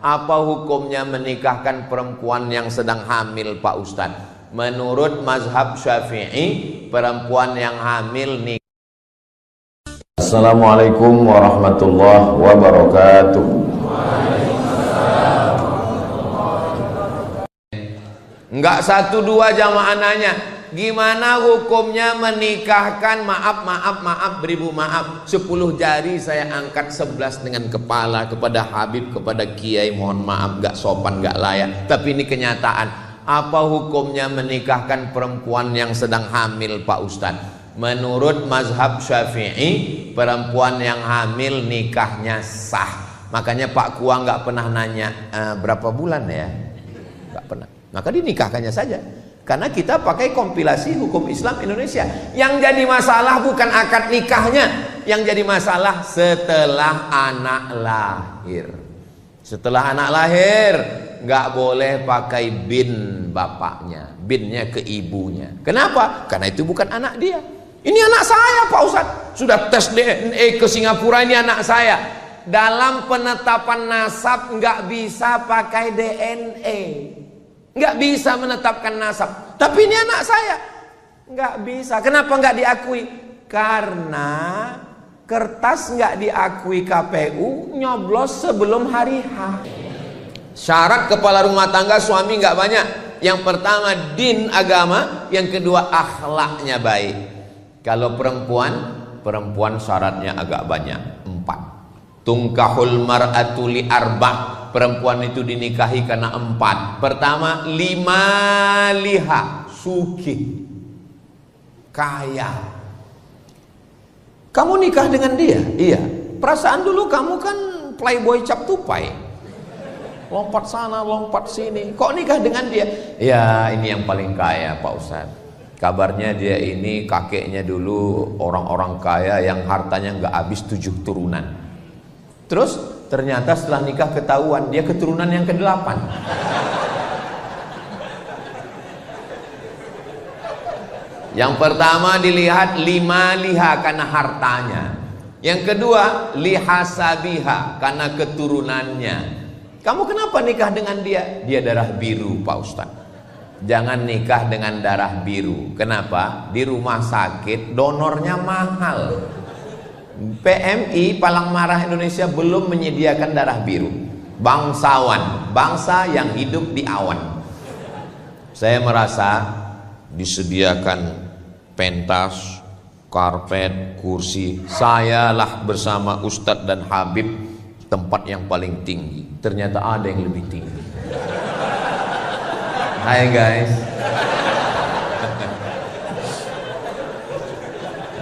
Apa hukumnya menikahkan perempuan yang sedang hamil, Pak Ustadz? Menurut mazhab Syafi'i, perempuan yang hamil nikah. Assalamualaikum warahmatullahi wabarakatuh. Enggak satu dua jamaah nanya, gimana hukumnya menikahkan, maaf, beribu maaf, 10 jari saya angkat 11 dengan kepala kepada Habib, kepada Kiai, mohon maaf, gak sopan, gak layak, tapi ini kenyataan. Apa hukumnya menikahkan perempuan yang sedang hamil, Pak Ustadz? Menurut mazhab Syafi'i, perempuan yang hamil nikahnya sah. Makanya Pak Kua gak pernah nanya berapa bulan ya, gak pernah. Maka dinikahkannya saja. Karena kita pakai kompilasi hukum Islam Indonesia. Yang jadi masalah bukan akad nikahnya, yang jadi masalah setelah anak lahir. Setelah anak lahir nggak boleh pakai bin bapaknya, binnya ke ibunya. Kenapa? Karena itu bukan anak dia. Ini anak saya, Pak Ustadz. Sudah tes DNA ke Singapura, ini anak saya. Dalam penetapan nasab nggak bisa pakai DNA. Nggak bisa menetapkan nasab, tapi ini anak saya. Nggak bisa. Kenapa nggak diakui? Karena kertas nggak diakui KPU, nyoblos sebelum hari H. Syarat kepala rumah tangga suami nggak banyak. Yang pertama din agama, yang kedua akhlaknya baik. Kalau perempuan syaratnya agak banyak, 4. Tungkahul mar'atu li arba'. Perempuan itu dinikahi karena 4. Pertama, 5 liha, sugih, kaya. Kamu nikah dengan dia? Iya. Perasaan dulu kamu kan playboy cap tupai, lompat sana lompat sini. Kok nikah dengan dia? Ya ini yang paling kaya, Pak Ustadz. Kabarnya dia ini kakeknya dulu orang-orang kaya yang hartanya nggak habis 7 turunan. Terus ternyata setelah nikah ketahuan dia keturunan yang ke-8. Yang pertama dilihat 5 liha karena hartanya. Yang kedua lihasabiha karena keturunannya. Kamu kenapa nikah dengan dia? Dia darah biru, Pak Ustadz. Jangan nikah dengan darah biru. Kenapa? Di rumah sakit donornya mahal. PMI Palang Merah Indonesia belum menyediakan darah biru. Bangsawan, bangsa yang hidup di awan. Saya merasa disediakan pentas, karpet, kursi. Sayalah bersama Ustadz dan Habib tempat yang paling tinggi. Ternyata ada yang lebih tinggi. Hai guys.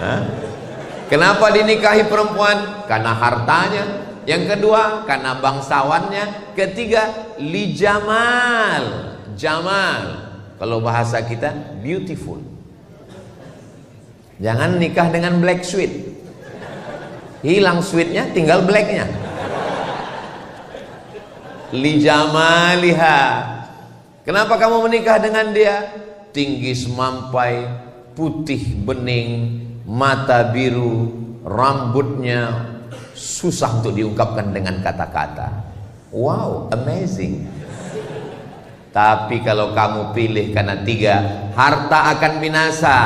Hah? Kenapa dinikahi perempuan? Karena hartanya. Yang kedua, karena bangsawannya. Ketiga, li jamal. Jamal, kalau bahasa kita, beautiful. Jangan nikah dengan black sweet. Hilang sweetnya, tinggal blacknya. Li jamaliha. Kenapa kamu menikah dengan dia? Tinggi semampai, putih bening, mata biru, rambutnya susah untuk diungkapkan dengan kata-kata. Wow, amazing. Tapi kalau kamu pilih karena 3, harta akan binasa,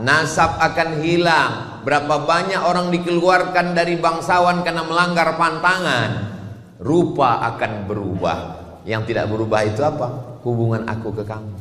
nasab akan hilang. Berapa banyak orang dikeluarkan dari bangsawan karena melanggar pantangan. Rupa akan berubah. Yang tidak berubah itu apa? Hubungan aku ke kamu.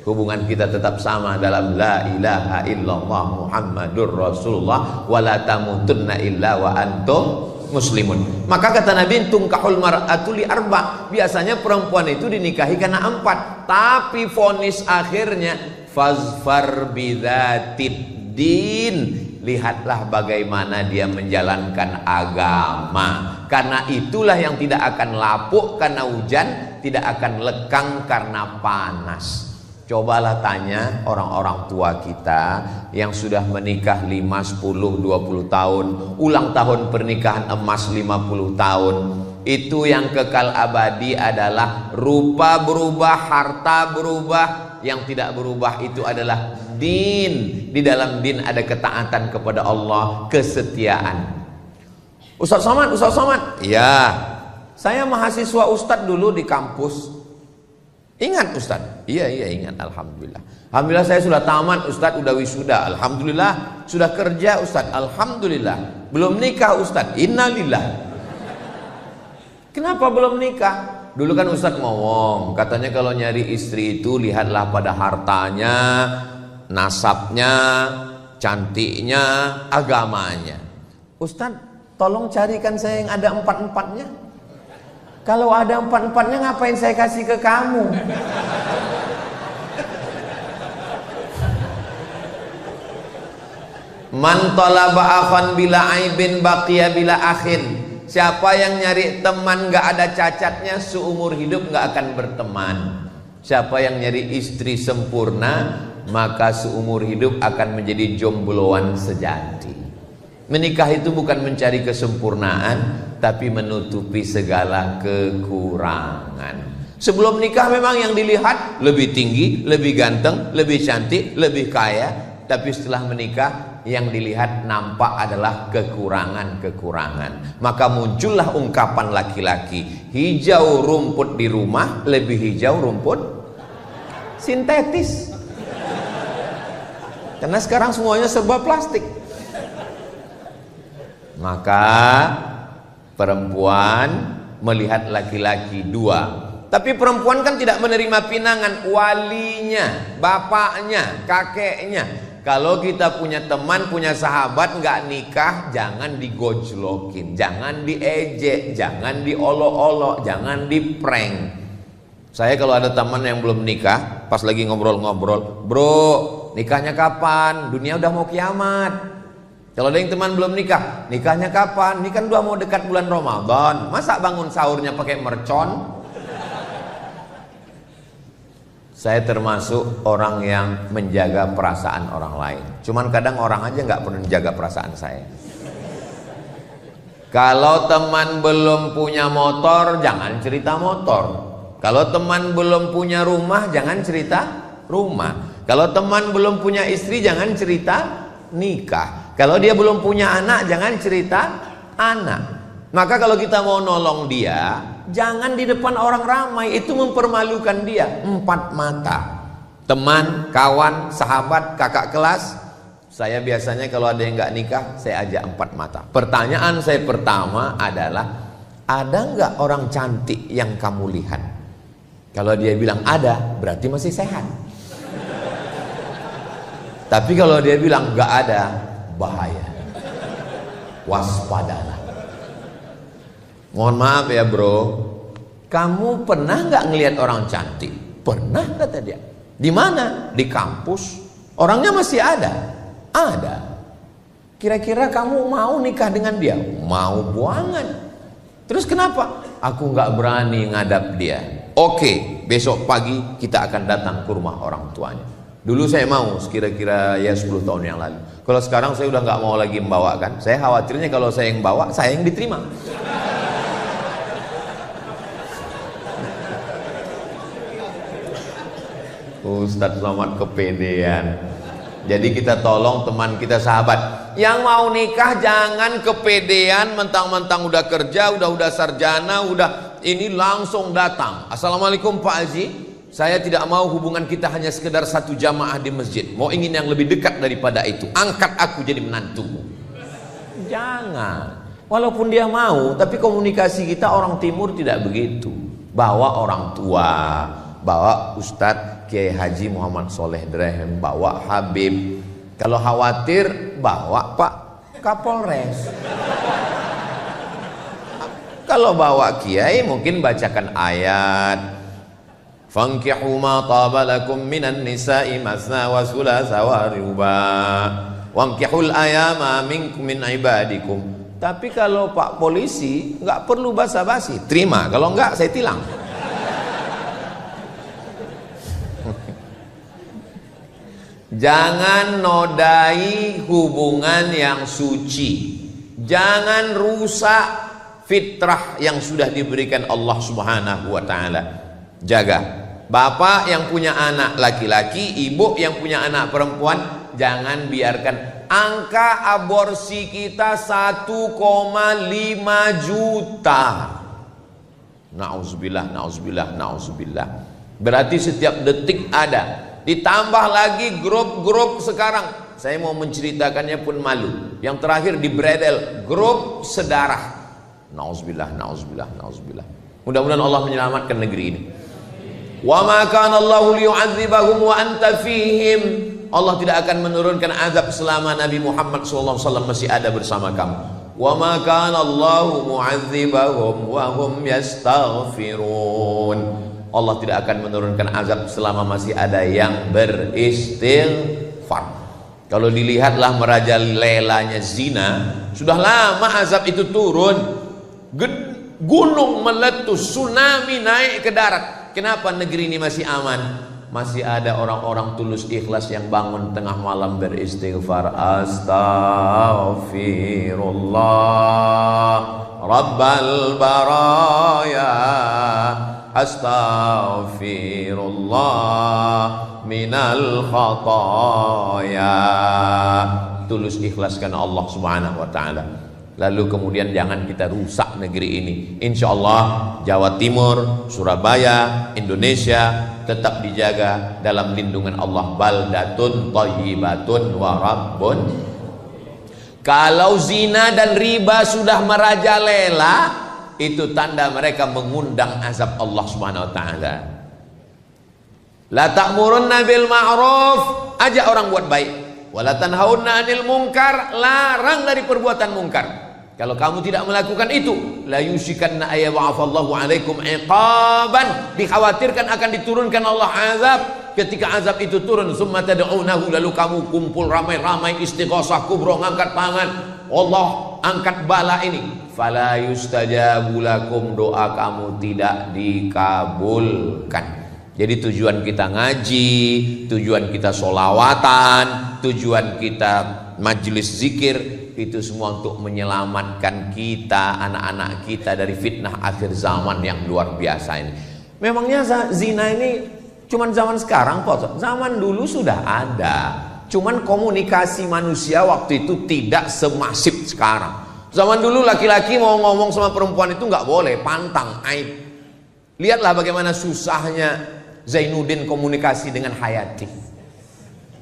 Hubungan kita tetap sama dalam la ilaha illallah Muhammadur Rasulullah wa la tamutunna illa wa antum muslimun. Maka kata Nabi, tungkahul mar'atu li arba'. Biasanya perempuan itu dinikahi karena 4. Tapi vonis akhirnya fazfar bidzatid din. Lihatlah bagaimana dia menjalankan agama. Karena itulah yang tidak akan lapuk karena hujan, tidak akan lekang karena panas. Cobalah tanya orang-orang tua kita yang sudah menikah 5, 10, 20 tahun, ulang tahun pernikahan emas 50 tahun. Itu yang kekal abadi adalah rupa berubah, harta berubah. Yang tidak berubah itu adalah din. Di dalam din ada ketaatan kepada Allah, kesetiaan. Ustaz Somad, ya, Saya mahasiswa Ustadz dulu di kampus. Ingat Ustadz? Iya ingat, alhamdulillah. Alhamdulillah saya sudah tamat Ustadz, udah wisuda. Alhamdulillah sudah kerja Ustadz. Alhamdulillah. Belum nikah Ustadz. Innalillah. Kenapa belum nikah? Dulu kan Ustadz ngomong, katanya kalau nyari istri itu lihatlah pada hartanya, nasabnya, cantiknya, agamanya. Ustadz, tolong carikan saya yang ada 4-4-nya. Kalau ada 4-4-nya ngapain saya kasih ke kamu? Man talaba akhan bila aibin baqiya bila akhin. Siapa yang nyari teman gak ada cacatnya, seumur hidup gak akan berteman. Siapa yang nyari istri sempurna, maka seumur hidup akan menjadi jombloan sejati. Menikah itu bukan mencari kesempurnaan, tapi menutupi segala kekurangan. Sebelum nikah memang yang dilihat lebih tinggi, lebih ganteng, lebih cantik, lebih kaya. Tapi setelah menikah yang dilihat nampak adalah kekurangan-kekurangan. Maka muncullah ungkapan laki-laki, hijau rumput di rumah lebih hijau rumput sintetis. Karena sekarang semuanya serba plastik. Maka perempuan melihat laki-laki dua. Tapi perempuan kan tidak menerima pinangan, walinya, bapaknya, kakeknya. Kalau kita punya teman, punya sahabat nggak nikah, jangan digojlokin, jangan diejek, jangan diolok-olok, jangan diprank. Saya kalau ada teman yang belum nikah, pas lagi ngobrol-ngobrol, bro, nikahnya kapan? Dunia udah mau kiamat. Kalau ada yang teman belum nikah, nikahnya kapan? Ini kan udah mau dekat bulan Ramadan. Masa bangun sahurnya pakai mercon? Saya termasuk orang yang menjaga perasaan orang lain. Cuman kadang orang aja nggak pernah menjaga perasaan saya. Kalau teman belum punya motor, jangan cerita motor. Kalau teman belum punya rumah, jangan cerita rumah. Kalau teman belum punya istri, jangan cerita nikah. Kalau dia belum punya anak, jangan cerita anak. Maka kalau kita mau nolong dia, jangan di depan orang ramai, itu mempermalukan dia. 4 mata. Teman, kawan, sahabat, kakak kelas. Saya biasanya kalau ada yang nggak nikah, saya ajak 4 mata. Pertanyaan saya pertama adalah, ada nggak orang cantik yang kamu lihat? Kalau dia bilang ada, berarti masih sehat. Tapi kalau dia bilang nggak ada, bahaya, waspadalah. Mohon maaf ya bro, kamu pernah nggak ngelihat orang cantik? Pernah, kata dia. Di mana? Di kampus. Orangnya masih ada. Ada. Kira-kira kamu mau nikah dengan dia? Mau buangan. Terus kenapa? Aku nggak berani ngadap dia. Oke, besok pagi kita akan datang ke rumah orang tuanya. Dulu saya mau, kira-kira ya 10 tahun yang lalu. Kalau sekarang saya udah nggak mau lagi membawakan. Saya khawatirnya kalau saya yang bawa, saya yang diterima. Ustadz Somad kepedean. Jadi kita tolong teman kita, sahabat yang mau nikah, jangan kepedean mentang-mentang udah kerja, udah sarjana, udah ini langsung datang. Assalamualaikum Pak Haji, saya tidak mau hubungan kita hanya sekedar 1 jamaah di masjid. Mau ingin yang lebih dekat daripada itu. Angkat aku jadi menantumu. Jangan. Walaupun dia mau, tapi komunikasi kita orang timur tidak begitu. Bawa orang tua, bawa Ustadz Kiai Haji Muhammad Soleh Drehem, bawa Habib. Kalau khawatir, bawa Pak Kapolres. Kalau bawa Kiai, mungkin bacakan ayat. Fankihu ma taba lakum minan nisa'i masna wa thulatha wa ruba. Wankihul ayama minkum min ibadikum. Tapi kalau Pak polisi, nggak perlu basa-basi, terima. Kalau nggak, saya tilang. Jangan nodai hubungan yang suci. Jangan rusak fitrah yang sudah diberikan Allah Subhanahu wa taala. Jaga. Bapak yang punya anak laki-laki, ibu yang punya anak perempuan, jangan biarkan angka aborsi kita 1,5 juta. Nauzubillah, nauzubillah, nauzubillah. Berarti setiap detik ada. Ditambah lagi grup-grup sekarang. Saya mau menceritakannya pun malu. Yang terakhir di Bredel, grup sedarah. Nauzubillah, nauzubillah, nauzubillah. Mudah-mudahan Allah menyelamatkan negeri ini. Wa ma kana Allahu liyu'adzibahum wa anta fihim. Allah tidak akan menurunkan azab selama Nabi Muhammad SAW masih ada bersama kamu. Wa ma kana Allahu mu'adzibahum wa hum yastaghfirun. Allah tidak akan menurunkan azab selama masih ada yang beristighfar. Kalau dilihatlah merajalelanya zina, sudah lama azab itu turun. Gunung meletus, tsunami naik ke darat. Kenapa negeri ini masih aman? Masih ada orang-orang tulus ikhlas yang bangun tengah malam beristighfar. Astaghfirullah Rabbal baraya, astaghfirullah minal khataya. Tulus ikhlas karena Allah Subhanahu wa ta'ala. Lalu kemudian jangan kita rusak negeri ini. Insya Allah Jawa Timur, Surabaya, Indonesia tetap dijaga dalam lindungan Allah. Baldatun thayyibatun wa rabbun. Kalau zina dan riba sudah merajalela, itu tanda mereka mengundang azab Allah Subhanahu wa ta'ala. La ta'murunna bil ma'ruf, ajak orang buat baik. Wa la tanhaunna 'anil munkar, larang dari perbuatan munkar. Kalau kamu tidak melakukan itu, la yushikanna ayyab'afallahu 'alaikum 'iqaban, dikhawatirkan akan diturunkan Allah azab. Ketika azab itu turun, summa tad'unahu, lalu kamu kumpul ramai-ramai istighosah kubro, ngangkat tangan, Allah angkat bala ini. Fala yustajabu lakum, doa kamu tidak dikabulkan. Jadi tujuan kita ngaji, tujuan kita sholawatan, tujuan kita majelis zikir, itu semua untuk menyelamatkan kita, anak-anak kita dari fitnah akhir zaman yang luar biasa ini. Memangnya zina ini cuman zaman sekarang Pak? Zaman dulu sudah ada. Cuman komunikasi manusia waktu itu tidak semasif sekarang. Zaman dulu laki-laki mau ngomong sama perempuan itu nggak boleh, pantang, aib. Lihatlah bagaimana susahnya Zainuddin komunikasi dengan Hayati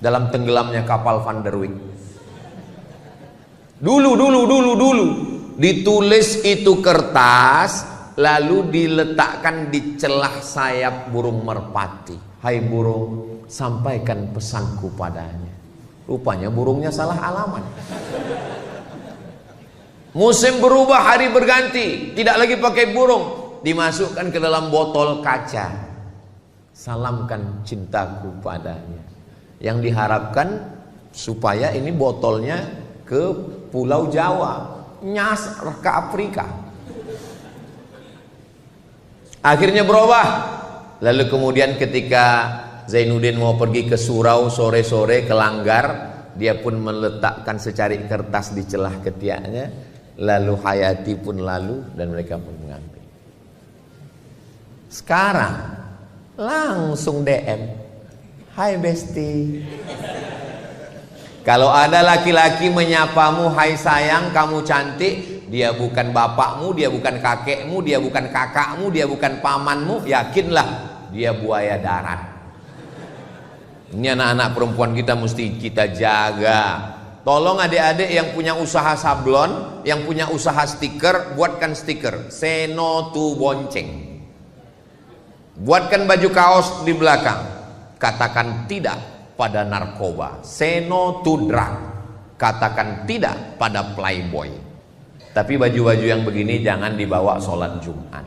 dalam tenggelamnya kapal Van der Wijk. Dulu ditulis itu kertas, lalu diletakkan di celah sayap burung merpati. Hai burung, sampaikan pesanku padanya. Rupanya burungnya salah alamat. Musim berubah, hari berganti, tidak lagi pakai burung, dimasukkan ke dalam botol kaca. Salamkan cintaku padanya. Yang diharapkan supaya ini botolnya ke Pulau Jawa, nyas ke Afrika. Akhirnya berubah. Lalu kemudian ketika Zainuddin mau pergi ke surau sore-sore ke Langgar, dia pun meletakkan secari kertas di celah ketiaknya. Lalu Hayati pun lalu dan mereka pun mengambil. Sekarang langsung DM, hai besti. Kalau ada laki-laki menyapamu, hai sayang, kamu cantik, dia bukan bapakmu, dia bukan kakekmu, dia bukan kakakmu, dia bukan pamanmu, yakinlah dia buaya darat. Ini anak-anak perempuan kita mesti kita jaga. Tolong adik-adik yang punya usaha sablon, yang punya usaha stiker, buatkan stiker say no to bonceng. Buatkan baju kaos di belakang, katakan tidak pada narkoba, say no to drug, katakan tidak pada playboy. Tapi baju-baju yang begini jangan dibawa sholat Jumat.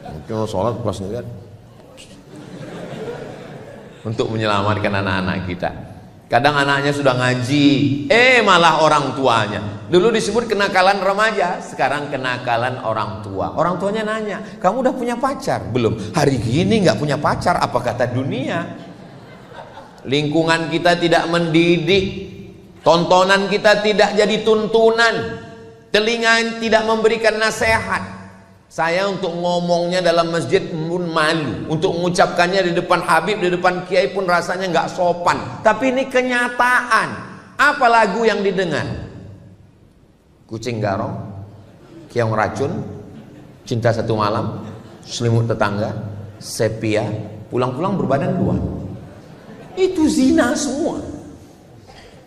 Mungkin sholat pas enggak, untuk menyelamatkan anak-anak kita. Kadang anaknya sudah ngaji, malah orang tuanya. Dulu disebut kenakalan remaja, sekarang kenakalan orang tua. Orang tuanya nanya, kamu udah punya pacar? Belum. Hari gini nggak punya pacar, apa kata dunia? Lingkungan kita tidak mendidik, tontonan kita tidak jadi tuntunan, telinga tidak memberikan nasihat. Saya untuk ngomongnya dalam masjid pun malu, untuk mengucapkannya di depan Habib, di depan Kiai pun rasanya nggak sopan. Tapi ini kenyataan. Apa lagu yang didengar? Kucing garong, keong racun, Cinta Satu Malam, Selimut Tetangga, Sepia, pulang-pulang berbadan dua. Itu zina semua.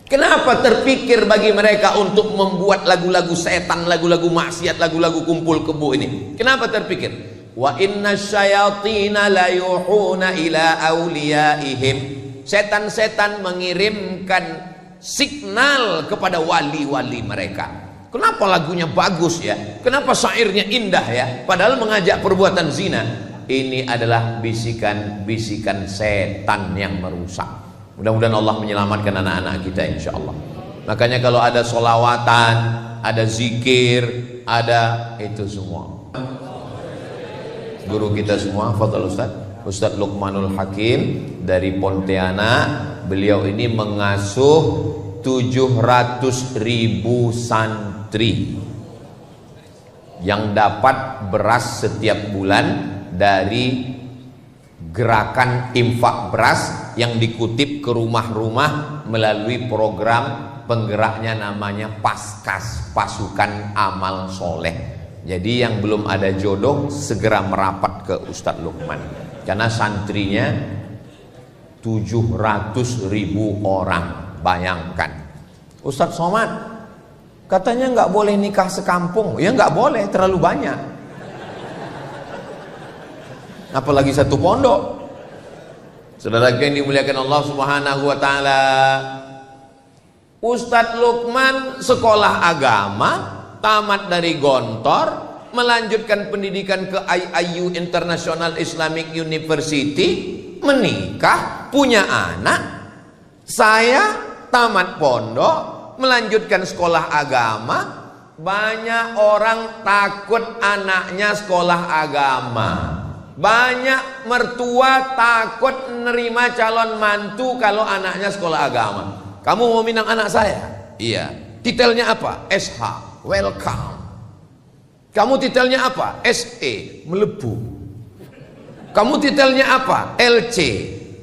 Kenapa terpikir bagi mereka untuk membuat lagu-lagu setan, lagu-lagu maksiat, lagu-lagu kumpul kebo ini? Kenapa terpikir? Wa inna syayatina la yuhuna ila awliyaihim. Setan-setan mengirimkan signal kepada wali-wali mereka. Kenapa lagunya bagus ya? Kenapa syairnya indah ya? Padahal mengajak perbuatan zina. Ini adalah bisikan-bisikan setan yang merusak. Mudah-mudahan Allah menyelamatkan anak-anak kita insya Allah. Makanya kalau ada solawatan, ada zikir, ada itu semua. Guru kita semua, Fadhil Ustadz Luqmanul Hakim dari Pontianak. Beliau ini mengasuh 700.000 santri yang dapat beras setiap bulan dari gerakan infak beras yang dikutip ke rumah-rumah melalui program penggeraknya namanya Paskas, Pasukan Amal Soleh. Jadi yang belum ada jodoh segera merapat ke Ustadz Luqman, karena santrinya 700.000 orang. Bayangkan, Ustadz Somad katanya nggak boleh nikah sekampung. Ya nggak boleh, terlalu banyak. Apalagi satu pondok. Saudara yang dimuliakan Allah Subhanahu wa taala, Ustadz Luqman sekolah agama, tamat dari Gontor, melanjutkan pendidikan ke IIU International Islamic University, menikah, punya anak. Saya tamat pondok, melanjutkan sekolah agama. Banyak orang takut anaknya sekolah agama. Banyak mertua takut menerima calon mantu kalau anaknya sekolah agama. Kamu mau minang anak saya? Iya. Titelnya apa? SH, welcome. Kamu titelnya apa? SE, melebu. Kamu titelnya apa? LC,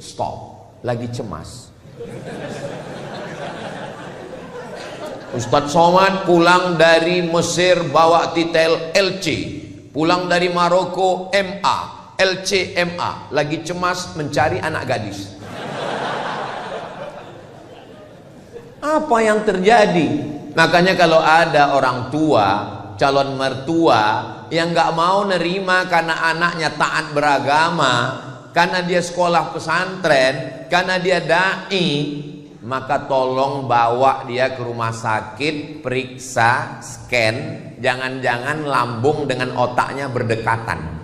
stop. Lagi cemas. Ustadz Somad pulang dari Mesir bawa titel LC, pulang dari Maroko MA, LC MA, lagi cemas mencari anak gadis. Apa yang terjadi? Makanya kalau ada orang tua, calon mertua yang nggak mau nerima karena anaknya taat beragama, karena dia sekolah pesantren, karena dia dai, maka tolong bawa dia ke rumah sakit, periksa, scan, jangan-jangan lambung dengan otaknya berdekatan.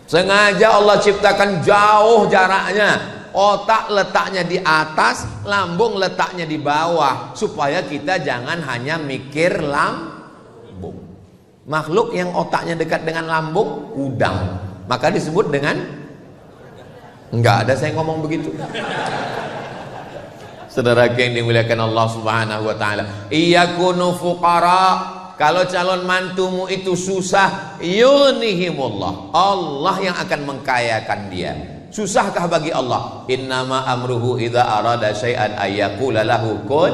Sengaja Allah ciptakan jauh jaraknya. Otak letaknya di atas, lambung letaknya di bawah, supaya kita jangan hanya mikir lambung. Makhluk yang otaknya dekat dengan lambung, udang. Maka disebut dengan, enggak ada saya ngomong begitu. Saudara yang dimuliakan Allah Subhanahu wa taala, iyakunu fuqara, kalau calon mantumu itu susah, yunihimullah, Allah yang akan mengkayakan dia. Susahkah bagi Allah? Innama amruhu idza arada syai'an ayyaqula lahu kun.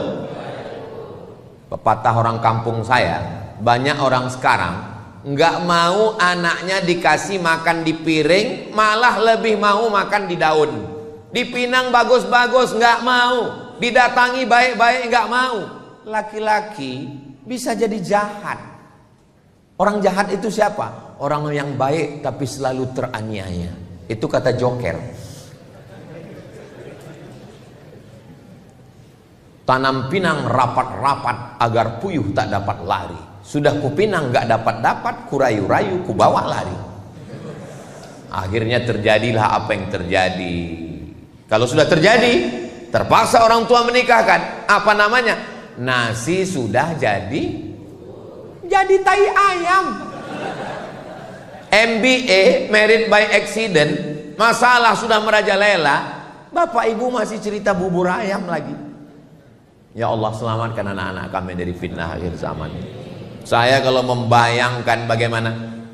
Pepatah orang kampung saya, banyak orang sekarang nggak mau anaknya dikasih makan di piring, malah lebih mau makan di daun. Dipinang bagus-bagus nggak mau, didatangi baik-baik nggak mau. Laki-laki bisa jadi jahat. Orang jahat itu siapa? Orang yang baik tapi selalu teraniaya. Itu kata Joker. Tanam pinang rapat-rapat agar puyuh tak dapat lari. Sudah kupinang gak dapat-dapat, kurayu-rayu kubawa lari. Akhirnya terjadilah apa yang terjadi. Kalau sudah terjadi, terpaksa orang tua menikahkan. Apa namanya? Nasi sudah jadi tai ayam. MBA, married by accident, masalah sudah merajalela, bapak ibu masih cerita bubur ayam lagi. Ya Allah, selamatkan anak-anak kami dari fitnah akhir zaman. Saya kalau membayangkan bagaimana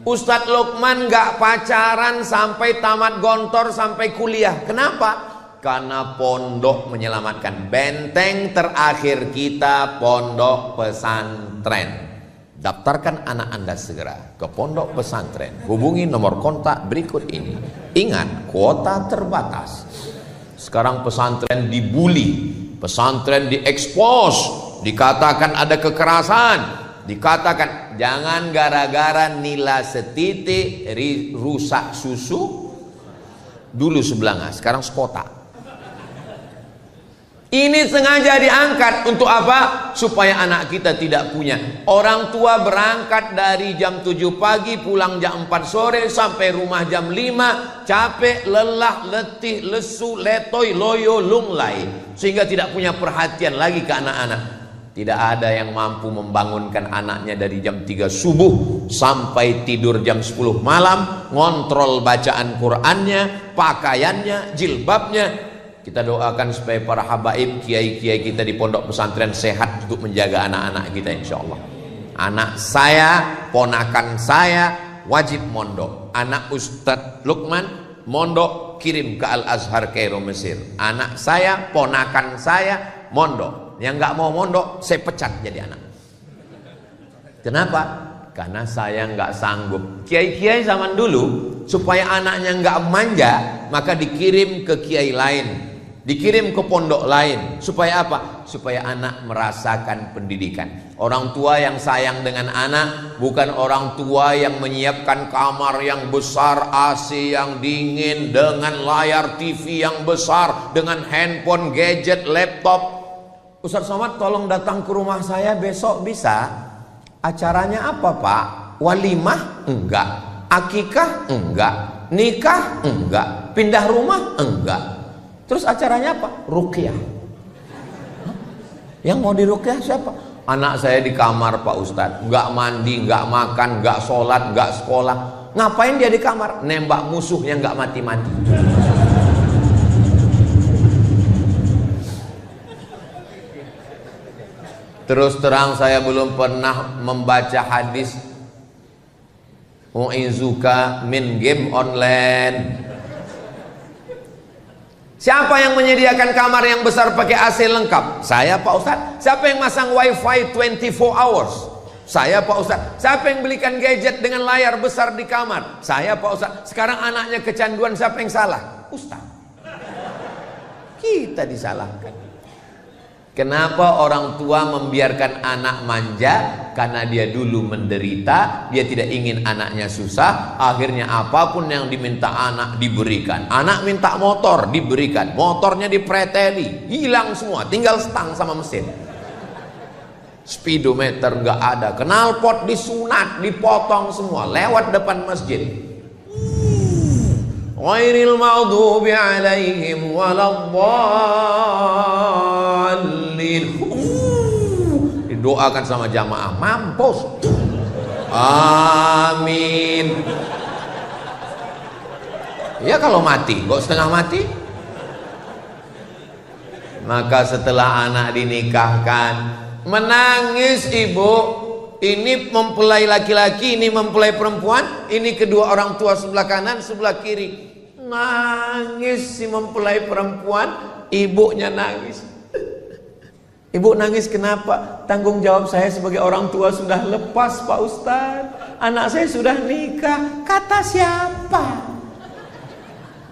Ustadz Luqman gak pacaran sampai tamat Gontor, sampai kuliah. Kenapa? Karena pondok menyelamatkan. Benteng terakhir kita pondok pesantren. Daftarkan anak Anda segera ke pondok pesantren. Hubungi nomor kontak berikut ini. Ingat, kuota terbatas. Sekarang pesantren dibully, pesantren diekspos, dikatakan ada kekerasan, dikatakan jangan gara-gara nila setitik rusak susu. Dulu sebelanga, sekarang sekota. Ini sengaja diangkat untuk apa? Supaya anak kita tidak punya. Orang tua berangkat dari jam 7 pagi, pulang jam 4 sore, sampai rumah jam 5, capek, lelah, letih, lesu, letoy, loyo, lunglai, sehingga tidak punya perhatian lagi ke anak-anak. Tidak ada yang mampu membangunkan anaknya dari jam 3 subuh sampai tidur jam 10 malam, ngontrol bacaan Qur'annya, pakaiannya, jilbabnya. Kita doakan supaya para habaib, kiai-kiai kita di pondok pesantren sehat untuk menjaga anak-anak kita, insya Allah. Anak saya, ponakan saya wajib mondok. Anak Ustadz Lukman mondok, kirim ke Al-Azhar Kairo Mesir. Anak saya, ponakan saya mondok. Yang nggak mau mondok, saya pecat jadi anak. Kenapa? Karena saya nggak sanggup. Kiai-kiai zaman dulu, supaya anaknya nggak manja, maka dikirim ke kiai lain, dikirim ke pondok lain. Supaya apa? Supaya anak merasakan pendidikan. Orang tua yang sayang dengan anak bukan orang tua yang menyiapkan kamar yang besar, AC yang dingin, dengan layar TV yang besar, dengan handphone, gadget, laptop. Ustaz Somad, tolong datang ke rumah saya besok, bisa? Acaranya apa, Pak? Walimah? Enggak. Akikah? Enggak. Nikah? Enggak. Pindah rumah? Enggak. Terus acaranya apa? Ruqyah. Yang mau diruqyah siapa? Anak saya di kamar, Pak Ustadz. Enggak mandi, enggak makan, enggak sholat, enggak sekolah. Ngapain dia di kamar? Nembak musuh yang enggak mati-mati. Terus terang saya belum pernah membaca hadis u'izuka min game online. Siapa yang menyediakan kamar yang besar pakai AC lengkap? Saya, Pak Ustadz. Siapa yang masang wifi 24 hours? Saya, Pak Ustadz. Siapa yang belikan gadget dengan layar besar di kamar? Saya, Pak Ustadz. Sekarang anaknya kecanduan, siapa yang salah? Ustadz. Kita disalahkan. Kenapa orang tua membiarkan anak manja? Karena dia dulu menderita, dia tidak ingin anaknya susah. Akhirnya apapun yang diminta anak diberikan. Anak minta motor, diberikan. Motornya dipreteli, hilang semua, tinggal stang sama mesin. Speedometer nggak ada, knalpot disunat, dipotong semua, lewat depan masjid. Ghairil maghdubi alaihim waladdallin. Didoakan sama jamaah, mampus. Amin. Ya kalau mati, kok setengah mati? Maka setelah anak dinikahkan, menangis ibu. Ini mempelai laki-laki, ini mempelai perempuan, ini kedua orang tua sebelah kanan, sebelah kiri. Nangis si mempelai perempuan, ibunya nangis. Ibu nangis kenapa? Tanggung jawab saya sebagai orang tua sudah lepas, Pak Ustadz. Anak saya sudah nikah. Kata siapa?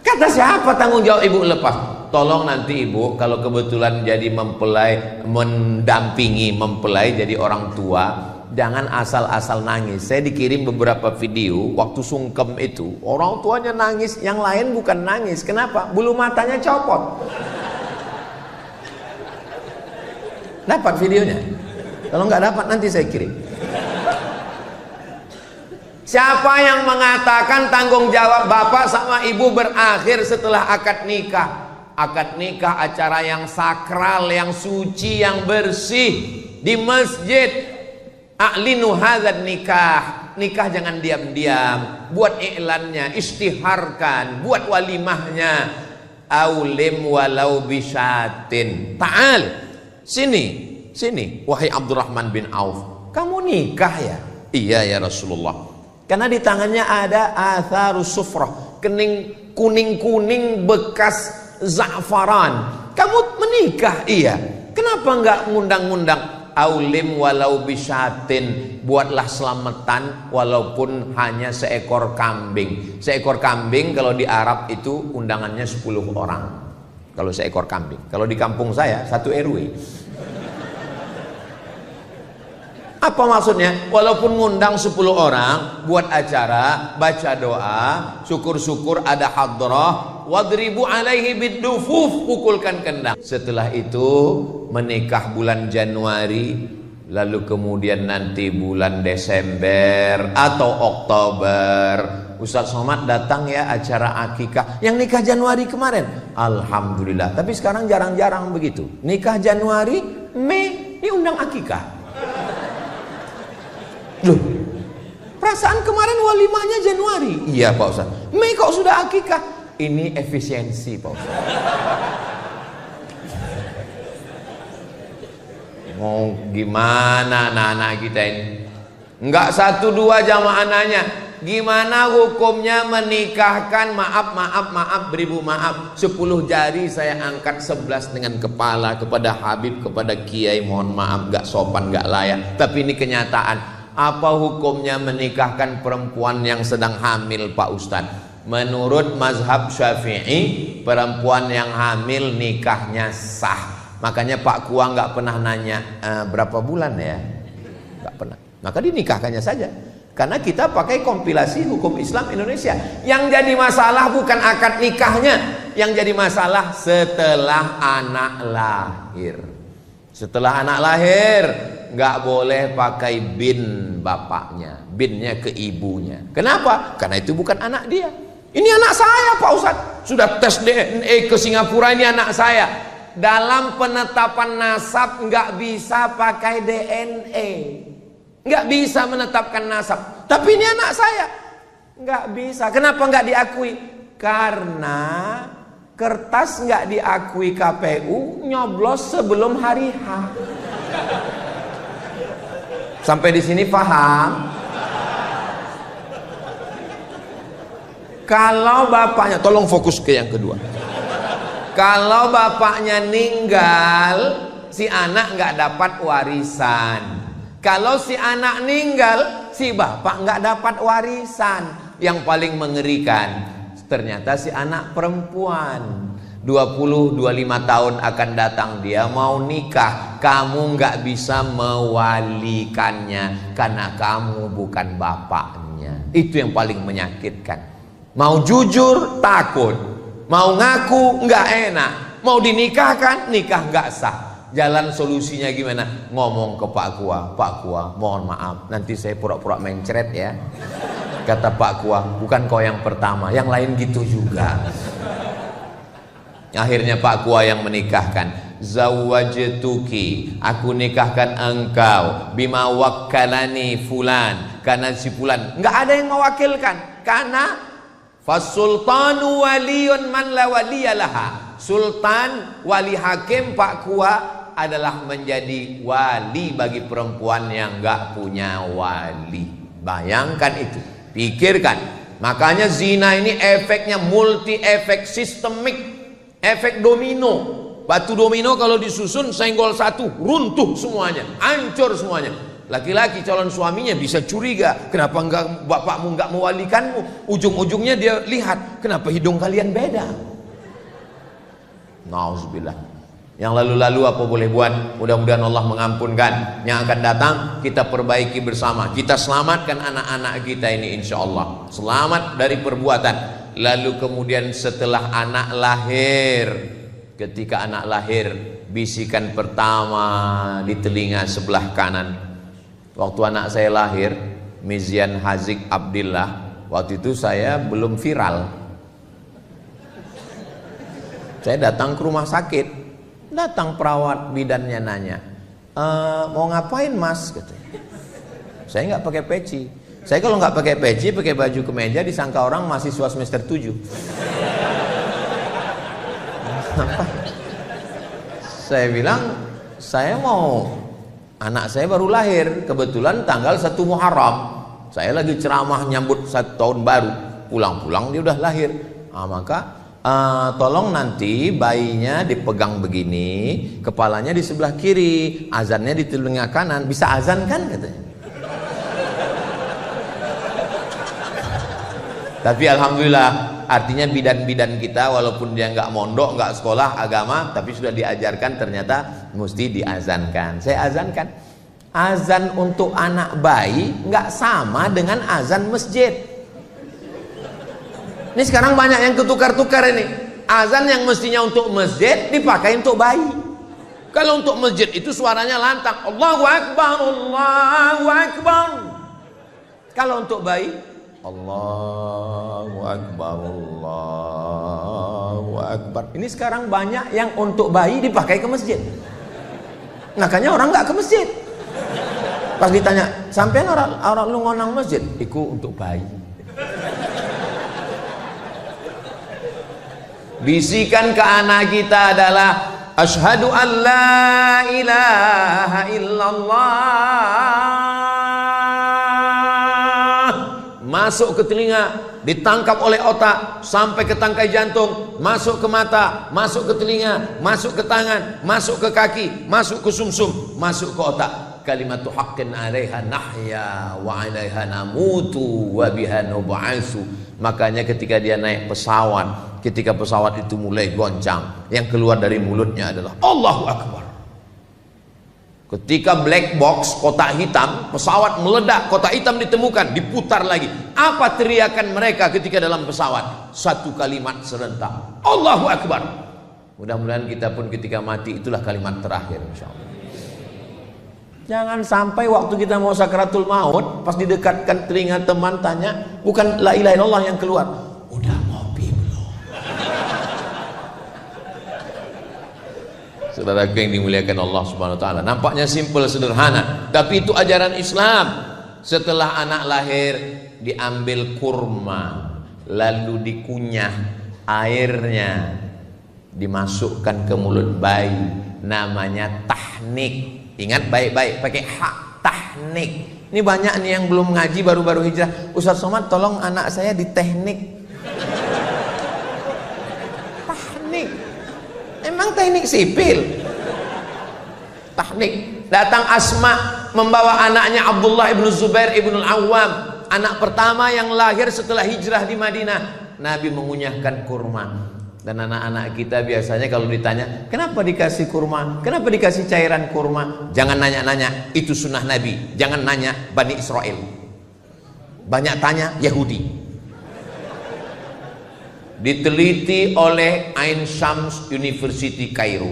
Kata siapa tanggung jawab ibu lepas? Tolong nanti ibu kalau kebetulan jadi mempelai, mendampingi mempelai jadi orang tua, jangan asal-asal nangis. Saya dikirim beberapa video waktu sungkem itu, orang tuanya nangis, yang lain bukan nangis. Kenapa? Bulu matanya copot. Dapat videonya? Kalau nggak dapat nanti saya kirim. Siapa yang mengatakan tanggung jawab bapak sama ibu berakhir setelah akad nikah? Akad nikah acara yang sakral, yang suci, yang bersih di masjid. A'linu hadzal nikah. Nikah jangan diam-diam. Buat iklannya, istiharkan, buat walimahnya. Aulim walau bisyatin. Ta'al. Sini, wahai Abdurrahman bin Auf. Kamu nikah ya? Iya ya Rasulullah. Karena di tangannya ada atharus sufrah, kuning-kuning bekas za'faran. Kamu menikah? Iya. Kenapa enggak ngundang-ngundang aulim walau bisyatin, buatlah selamatan walaupun hanya seekor kambing. Seekor kambing kalau di Arab itu undangannya 10 orang. Kalau seekor kambing. Kalau di kampung saya 1 RW. Apa maksudnya? Walaupun ngundang 10 orang, buat acara, baca doa, syukur-syukur ada hadrah, wadribu alaihi biddufuf, pukulkan kendang. Setelah itu menikah bulan Januari, lalu kemudian nanti bulan Desember atau Oktober, Ustaz Somad datang ya acara akikah. Yang nikah Januari kemarin, alhamdulillah. Tapi sekarang jarang-jarang begitu. Nikah Januari, Mei diundang akikah. Loh, perasaan kemarin walimahnya Januari. Iya Pak Ustaz. Mei kok sudah akikah? Ini efisiensi Pak Ustaz. Mau gimana anak-anak kita ini? Enggak 1, 2 jamaah nanya, gimana hukumnya menikahkan, maaf beribu maaf, 10 jari saya angkat 11 dengan kepala kepada Habib, kepada Kiai, mohon maaf gak sopan, gak layak. Tapi ini kenyataan. Apa hukumnya menikahkan perempuan yang sedang hamil Pak Ustadz? Menurut mazhab Syafi'i, perempuan yang hamil nikahnya sah. Makanya Pak Kua nggak pernah nanya berapa bulan ya, nggak pernah. Maka dinikahkannya saja. Karena kita pakai kompilasi hukum Islam Indonesia. Yang jadi masalah bukan akad nikahnya, yang jadi masalah setelah anak lahir. Setelah anak lahir nggak boleh pakai bin bapaknya, binnya ke ibunya. Kenapa? Karena itu bukan anak dia. Ini anak saya Pak Ustadz. Sudah tes DNA ke Singapura, ini anak saya. Dalam penetapan nasab nggak bisa pakai DNA, nggak bisa menetapkan nasab. Tapi ini anak saya, nggak bisa. Kenapa nggak diakui? Karena kertas nggak diakui KPU, nyoblos sebelum hari H. Sampai di sini paham? Kalau bapaknya, tolong fokus ke yang kedua. Kalau bapaknya meninggal, si anak nggak dapat warisan. Kalau si anak meninggal, si bapak nggak dapat warisan. Yang paling mengerikan, ternyata si anak perempuan 20-25 tahun akan datang, dia mau nikah, kamu nggak bisa mewalikannya karena kamu bukan bapaknya. Itu yang paling menyakitkan. Mau jujur takut, mau ngaku nggak enak, mau dinikahkan nikah nggak sah. Jalan solusinya gimana? Ngomong ke Pak Kua, Pak Kua mohon maaf, nanti saya pura-pura mencret ya. Kata Pak Kua, bukan kau yang pertama, yang lain gitu juga. Akhirnya Pak Kua yang menikahkan. Zawwajtuki, aku nikahkan engkau, bima wakkalani fulan, karena si fulan. Nggak ada yang mewakilkan, karena fasultanu waliyun man la waliyalaha. Sultan, wali hakim Pak Kua adalah menjadi wali bagi perempuan yang nggak punya wali. Bayangkan itu, pikirkan. Makanya zina ini efeknya multi efek, sistemik, efek domino. Batu domino kalau disusun senggol satu, runtuh semuanya, hancur semuanya. Laki-laki calon suaminya bisa curiga, kenapa enggak bapakmu enggak mewalikanmu? Ujung-ujungnya dia lihat, kenapa hidung kalian beda? Nauzubillah. Yang lalu-lalu apa boleh buat, mudah-mudahan Allah mengampunkan. Yang akan datang kita perbaiki bersama, kita selamatkan anak-anak kita ini insya Allah, selamat dari perbuatan. Lalu kemudian setelah anak lahir, ketika anak lahir, bisikan pertama di telinga sebelah kanan. Waktu anak saya lahir, Mizian Hazik Abdillah, waktu itu saya belum viral. Saya datang ke rumah sakit, datang perawat bidannya nanya, mau ngapain mas? Katanya. Saya nggak pakai peci. Saya kalau nggak pakai peci, pakai baju kemeja, disangka orang mahasiswa semester 7. Saya bilang, saya mau, anak saya baru lahir, kebetulan tanggal 1 Muharram. Saya lagi ceramah nyambut 1 tahun baru, pulang-pulang dia udah lahir. Maka tolong nanti bayinya dipegang begini, kepalanya di sebelah kiri, azannya di telinga kanan. Bisa azan kan katanya. Tapi alhamdulillah, artinya bidan-bidan kita walaupun dia nggak mondok, nggak sekolah agama, tapi sudah diajarkan ternyata mesti diazankan. Saya azankan. Azan untuk anak bayi nggak sama dengan azan masjid. Ini sekarang banyak yang ketukar-tukar ini. Azan yang mestinya untuk masjid dipakai untuk bayi. Kalau untuk masjid itu suaranya lantang, Allahu Akbar, Allahu Akbar. Kalau untuk bayi, Allahu Akbar, Allahu Akbar. Ini sekarang banyak yang untuk bayi dipakai ke masjid. Makanya orang nggak ke masjid. Pas ditanya, sampean orang lu ngonang masjid? Iku untuk bayi. Bisikan ke anak kita adalah asyhadu an la ilaha illallah. Masuk ke telinga, ditangkap oleh otak sampai ke tangkai jantung, masuk ke mata, masuk ke telinga, masuk ke tangan, masuk ke kaki, masuk ke sumsum, masuk ke otak. Kalimatu haqqin 'alaiha nahya wa 'alaiha namutu wa biha nub'atsu. Makanya ketika dia naik pesawat, ketika pesawat itu mulai goncang, yang keluar dari mulutnya adalah Allahu Akbar. Ketika black box, kotak hitam, pesawat meledak, kotak hitam ditemukan, diputar lagi. Apa teriakan mereka ketika dalam pesawat? Satu kalimat serentak, Allahu Akbar. Mudah-mudahan kita pun ketika mati itulah kalimat terakhir, insyaallah. Jangan sampai waktu kita mau sakaratul maut, pas didekatkan telinga teman tanya, bukan la ilaha illallah yang keluar, udah ngopi belum? Saudaraku yang dimuliakan Allah Subhanahu wa taala, nampaknya simpel sederhana, tapi itu ajaran Islam. Setelah anak lahir diambil kurma, lalu dikunyah airnya, dimasukkan ke mulut bayi, namanya tahnik. Ingat baik-baik, pakai hak, tahnik. Ini banyak nih yang belum ngaji, baru-baru hijrah. Ustaz Somad tolong anak saya di teknik. Tahnik. Emang teknik sipil? Tahnik. Datang Asma membawa anaknya Abdullah ibnu Zubair ibnu Al-Awwam, anak pertama yang lahir setelah hijrah di Madinah. Nabi mengunyahkan kurma. Dan anak-anak kita biasanya kalau ditanya, kenapa dikasih kurma? Kenapa dikasih cairan kurma? Jangan nanya-nanya, itu sunnah Nabi. Jangan nanya Bani Israel. Banyak tanya Yahudi. Diteliti oleh Ain Shams University Kairo.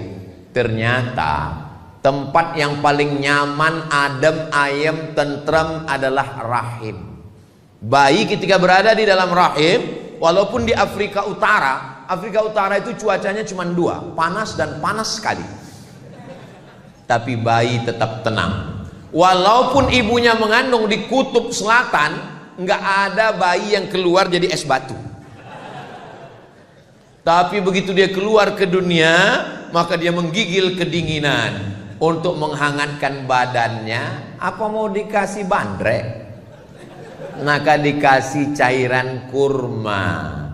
Ternyata tempat yang paling nyaman, adem, ayem, tentrem adalah rahim. Bayi ketika berada di dalam rahim, walaupun di Afrika Utara itu cuacanya cuma dua, panas dan panas sekali, tapi bayi tetap tenang. Walaupun ibunya mengandung di kutub selatan, nggak ada bayi yang keluar jadi es batu. Tapi begitu dia keluar ke dunia, maka dia menggigil kedinginan. Untuk menghangatkan badannya, apa mau dikasih bandrek? Maka dikasih cairan kurma.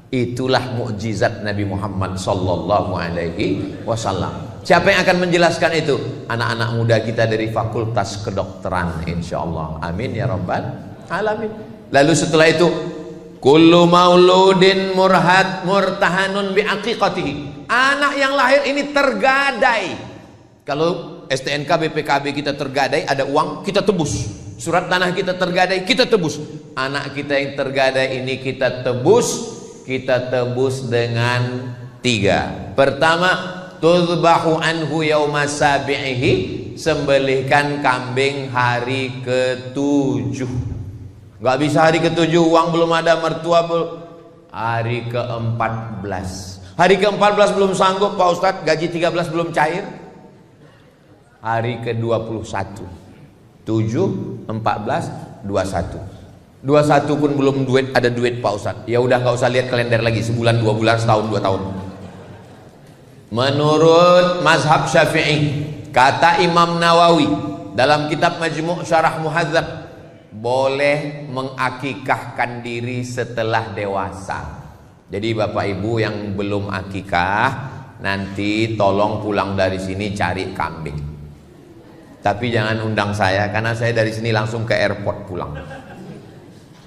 Itulah mukjizat Nabi Muhammad sallallahu alaihi wasallam. Siapa yang akan menjelaskan itu? Anak-anak muda kita dari Fakultas Kedokteran, insyaallah. Amin ya rabbal alamin. Lalu setelah itu, kullu mauludin murtahanun bi aqiqatihi. Anak yang lahir ini tergadai. Kalau STNK BPKB kita tergadai, ada uang, kita tebus. Surat tanah kita tergadai, kita tebus. Anak kita yang tergadai ini kita tebus dengan 3. Pertama, tuzbahu anhu yauma sabi'ihi, sembelihkan kambing hari ke-7. Gak bisa hari ke-7, uang belum ada, mertua belum. Hari ke-14. Hari ke-14 belum sanggup Pak Ustadz, gaji 13 belum cair. Hari ke-21. 7, 14, 21. 21 pun belum ada duit Pak Ustadz. Ya udah nggak usah lihat kalender lagi, sebulan, 2 bulan, setahun, 2 tahun. Menurut mazhab Syafi'i, kata Imam Nawawi dalam kitab Majmu' Syarah Muhadzab, boleh mengakikahkan diri setelah dewasa. Jadi Bapak Ibu yang belum akikah, nanti tolong pulang dari sini cari kambing. Tapi jangan undang saya, karena saya dari sini langsung ke airport pulang.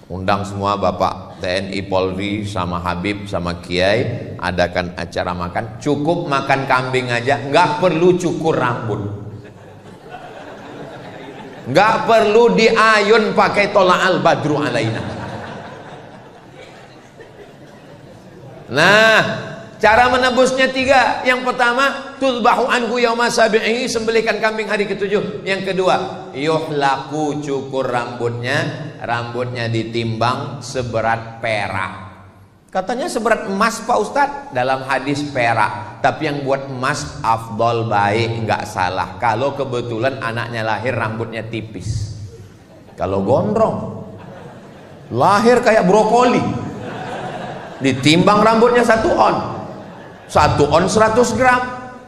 Undang semua Bapak TNI, Polri, sama Habib, sama Kiai, adakan acara makan. Cukup makan kambing aja, nggak perlu cukur rambut, nggak perlu diayun pakai tola'al badru alaina. Nah, cara menebusnya 3. Yang pertama, tudbahu anhu yauma sabi'i, sembelihkan kambing hari ke-7. Yang kedua, yuhlaku, cukur rambutnya ditimbang seberat perak. Katanya seberat emas Pak Ustadz, dalam hadis perak. Tapi yang buat emas afdol, baik, nggak salah. Kalau kebetulan anaknya lahir rambutnya tipis. Kalau gondrong, lahir kayak brokoli, ditimbang rambutnya 1 on. 1 on 100 gram,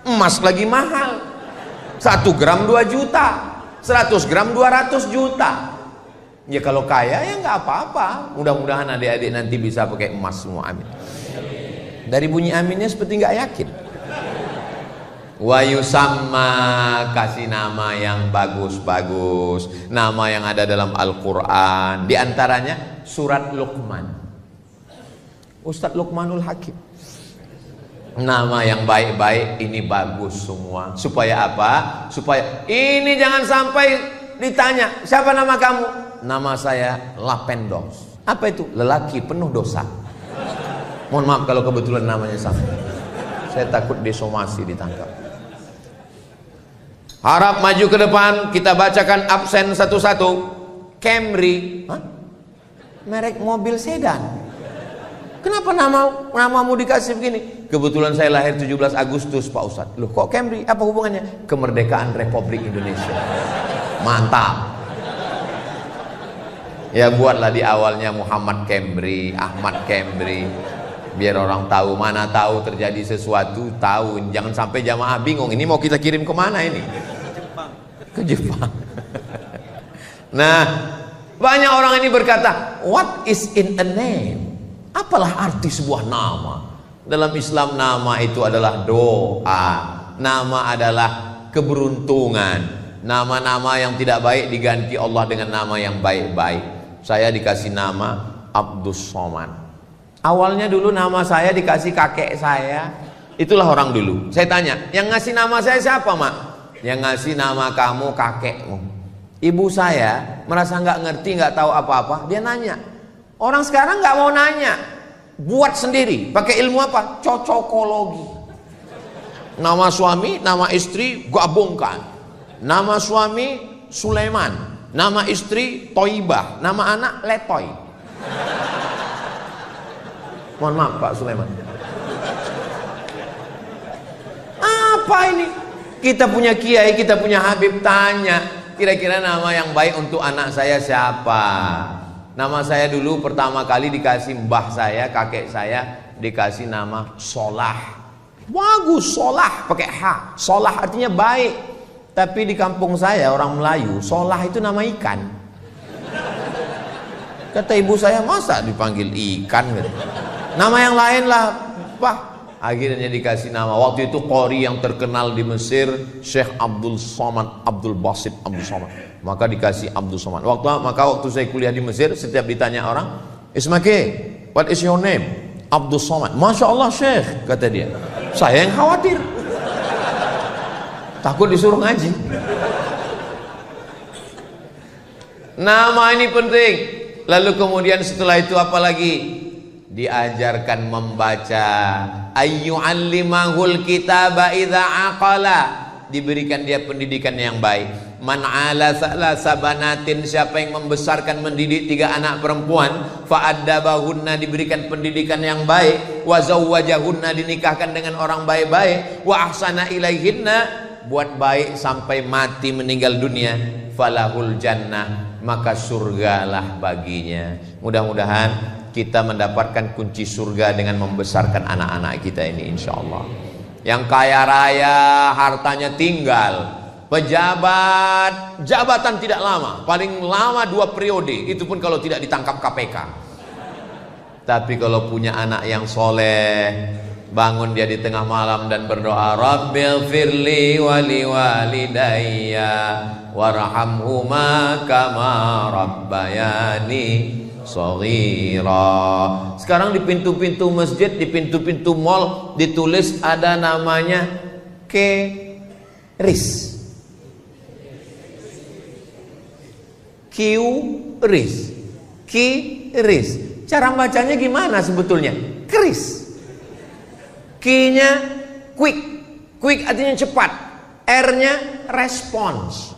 emas lagi mahal. 1 gram 2 juta, 100 gram 200 juta. Ya kalau kaya ya nggak apa-apa. Mudah-mudahan adik-adik nanti bisa pakai emas semua, amin. Dari bunyi aminnya seperti nggak yakin. Wa yusamma, kasih nama yang bagus-bagus, nama yang ada dalam Al-Quran. Di antaranya surat Luqman, Ustadz Luqmanul Hakim. Nama yang baik-baik ini bagus semua. Supaya apa? Supaya ini jangan sampai ditanya, siapa nama kamu? Nama saya Lapendos. Apa itu? Lelaki penuh dosa. Mohon maaf kalau kebetulan namanya sama. Saya takut disomasi, ditangkap. Harap maju ke depan, kita bacakan absen satu-satu. Camry, hah? Merek mobil sedan. Kenapa namamu dikasih begini? Kebetulan saya lahir 17 Agustus Pak Ustadz. Loh kok Camry? Apa hubungannya? Kemerdekaan Republik Indonesia. Mantap. Ya buatlah di awalnya Muhammad Camry, Ahmad Camry. Biar orang tahu, mana tahu terjadi sesuatu, tahu. Jangan sampai jamaah bingung, ini mau kita kirim kemana ini? Ke Jepang. Nah, banyak orang ini berkata, what is in a name? Apalah arti sebuah nama? Dalam Islam nama itu adalah doa. Nama adalah keberuntungan. Nama-nama yang tidak baik diganti Allah dengan nama yang baik-baik. Saya dikasih nama Abdus Somad. Awalnya dulu nama saya dikasih kakek saya. Itulah orang dulu. Saya tanya, yang ngasih nama saya siapa, Mak? Yang ngasih nama kamu kakekmu. Ibu saya merasa nggak ngerti, nggak tahu apa-apa. Dia nanya. Orang sekarang nggak mau nanya, buat sendiri. Pakai ilmu apa? Cocokologi. Nama suami, nama istri gabungkan. Nama suami Sulaiman, nama istri Toibah, nama anak Letoy. Mohon maaf Pak Sulaiman. Apa ini? Kita punya kiai, kita punya Habib, tanya kira-kira nama yang baik untuk anak saya siapa? Nama saya dulu pertama kali dikasih mbah saya, kakek saya, dikasih nama Solah. Bagus, Solah pakai H. Solah artinya baik. Tapi di kampung saya orang Melayu, Solah itu nama ikan. Kata ibu saya, masa dipanggil ikan gitu. Nama yang lain lah, Pak. Akhirnya dikasih nama. Waktu itu qori yang terkenal di Mesir, Syekh Abdul Somad, Abdul Basit Abdul Somad. Maka dikasih Abdul Somad. Maka waktu saya kuliah di Mesir, setiap ditanya orang, Ismake, what is your name? Abdul Somad. Masya Allah Syekh, kata dia. Saya yang khawatir, takut disuruh ngaji. Nama ini penting. Lalu kemudian setelah itu apa lagi? Diajarkan membaca. Ayyu'allimahul kitaba idza aqala. Diberikan dia pendidikan yang baik. Man ala salasa banatin, siapa yang membesarkan mendidik 3 anak perempuan, fa'addabahunna, diberikan pendidikan yang baik, wa zawwajahunna, dinikahkan dengan orang baik-baik, wa ahsana ilaihinna, buat baik sampai mati meninggal dunia, falahul jannah, maka surgalah baginya. Mudah-mudahan kita mendapatkan kunci surga dengan membesarkan anak-anak kita ini, insyaallah. Yang kaya raya hartanya tinggal, pejabat jabatan tidak lama, paling lama 2 periode, itu pun kalau tidak ditangkap KPK. Tapi kalau punya anak yang soleh, bangun dia di tengah malam dan berdoa, Rabbil firli wali walidayya warhamhuma kama rabbayani shaghira. Sekarang di pintu-pintu masjid, di pintu-pintu mall ditulis ada namanya QRIS. QRIS. QRIS. Cara bacanya gimana sebetulnya? Kris. Q-nya quick. Quick artinya cepat. R-nya response.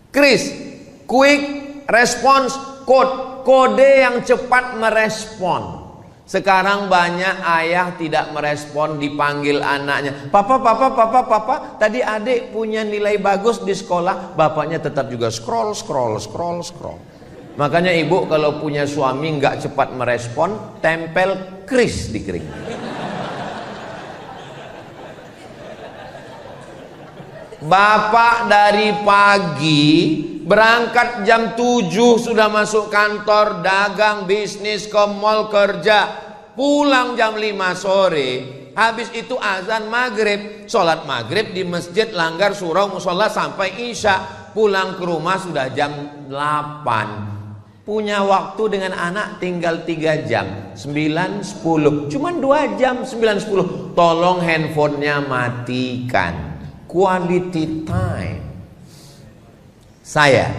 Kris, quick response code. Kode yang cepat merespon. Sekarang banyak ayah tidak merespon, dipanggil anaknya, papa, tadi adik punya nilai bagus di sekolah, bapaknya tetap juga scroll. Makanya ibu kalau punya suami nggak cepat merespon, tempel kris di kering. Bapak dari pagi berangkat jam 7 sudah masuk kantor, dagang, bisnis, ke mall, kerja, pulang jam 5 sore. Habis itu azan maghrib, sholat maghrib di masjid, langgar surau musola sampai isya, pulang ke rumah sudah jam 8. Punya waktu dengan anak tinggal 3 jam, 9, 10, cuman 2 jam, 9, 10. Tolong handphonenya matikan. Quality time. Saya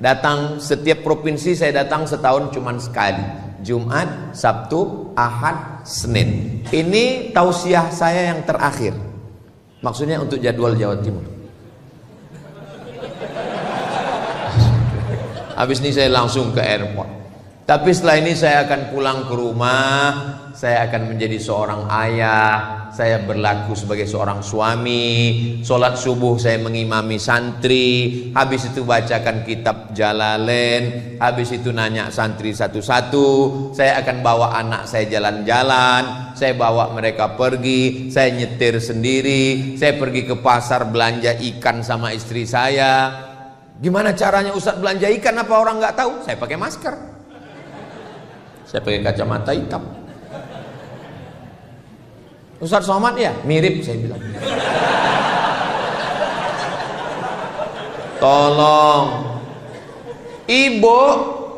datang setiap provinsi, saya datang setahun cuman sekali, Jumat, Sabtu, Ahad, Senin. Ini tausiah saya yang terakhir. Maksudnya untuk jadwal Jawa Timur. Habis ini saya langsung ke airport. Tapi setelah ini saya akan pulang ke rumah, saya akan menjadi seorang ayah, saya berlaku sebagai seorang suami, sholat subuh saya mengimami santri, habis itu bacakan kitab Jalalain, habis itu nanya santri satu-satu, saya akan bawa anak saya jalan-jalan, saya bawa mereka pergi, saya nyetir sendiri, saya pergi ke pasar belanja ikan sama istri saya. Gimana caranya Ustadz belanja ikan, apa orang nggak tahu? Saya pakai masker, saya pakai kacamata hitam. Ustadz Somad ya? Mirip, saya bilang. Tolong. Ibu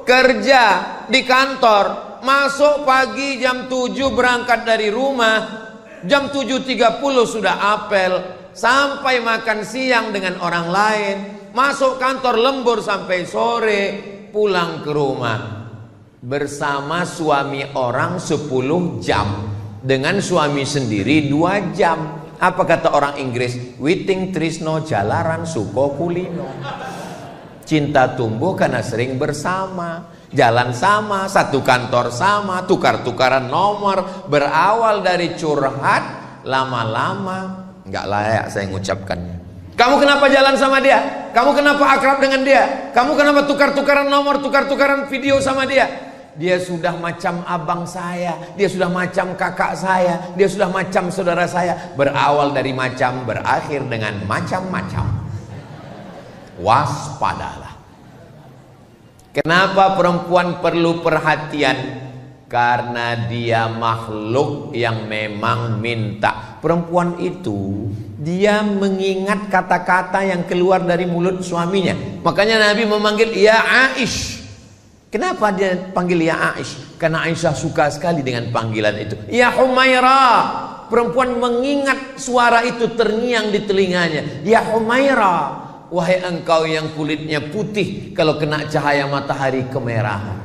kerja di kantor, masuk pagi jam 7 berangkat dari rumah, jam 7.30 sudah apel, sampai makan siang dengan orang lain, masuk kantor lembur sampai sore, pulang ke rumah. Bersama suami orang 10 jam, dengan suami sendiri 2 jam. Apa kata orang Inggris? Witing trisno jalaran suko kulino. Cinta tumbuh karena sering bersama, jalan sama, satu kantor sama, tukar-tukaran nomor, berawal dari curhat, lama-lama nggak layak saya mengucapkannya. Kamu kenapa jalan sama dia? Kamu kenapa akrab dengan dia? Kamu kenapa tukar-tukaran nomor, tukar-tukaran video sama dia? Dia sudah macam abang saya, dia sudah macam kakak saya, dia sudah macam saudara saya. Berawal dari macam, berakhir dengan macam-macam. Waspadalah. Kenapa perempuan perlu perhatian? Karena dia makhluk yang memang minta. Perempuan itu dia mengingat kata-kata yang keluar dari mulut suaminya. Makanya Nabi memanggil ya Aish. Kenapa dia panggil ya Aish? Karena Aisyah suka sekali dengan panggilan itu. Ya Humairah. Perempuan mengingat suara itu terngiang di telinganya. Ya Humairah. Wahai engkau yang kulitnya putih, kalau kena cahaya matahari kemerahan.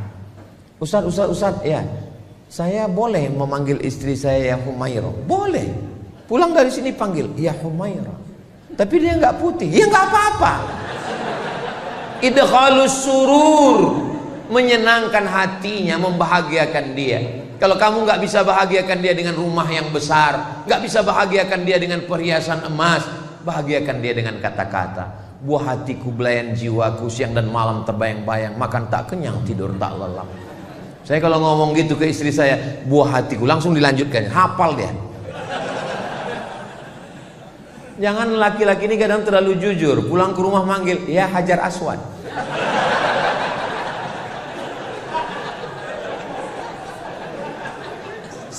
Ustaz, ya, saya boleh memanggil istri saya ya Humairah? Boleh. Pulang dari sini panggil ya Humairah. Tapi dia nggak putih, ya nggak apa-apa. Idkhalus surur, menyenangkan hatinya, membahagiakan dia. Kalau kamu nggak bisa bahagiakan dia dengan rumah yang besar, nggak bisa bahagiakan dia dengan perhiasan emas, bahagiakan dia dengan kata-kata. Buah hatiku, belayan jiwaku, siang dan malam terbayang-bayang, makan tak kenyang, tidur tak lelap. Saya kalau ngomong gitu ke istri saya, buah hatiku, langsung dilanjutkan, hafal dia. Jangan laki-laki ini kadang terlalu jujur, pulang ke rumah manggil ya Hajar Aswad.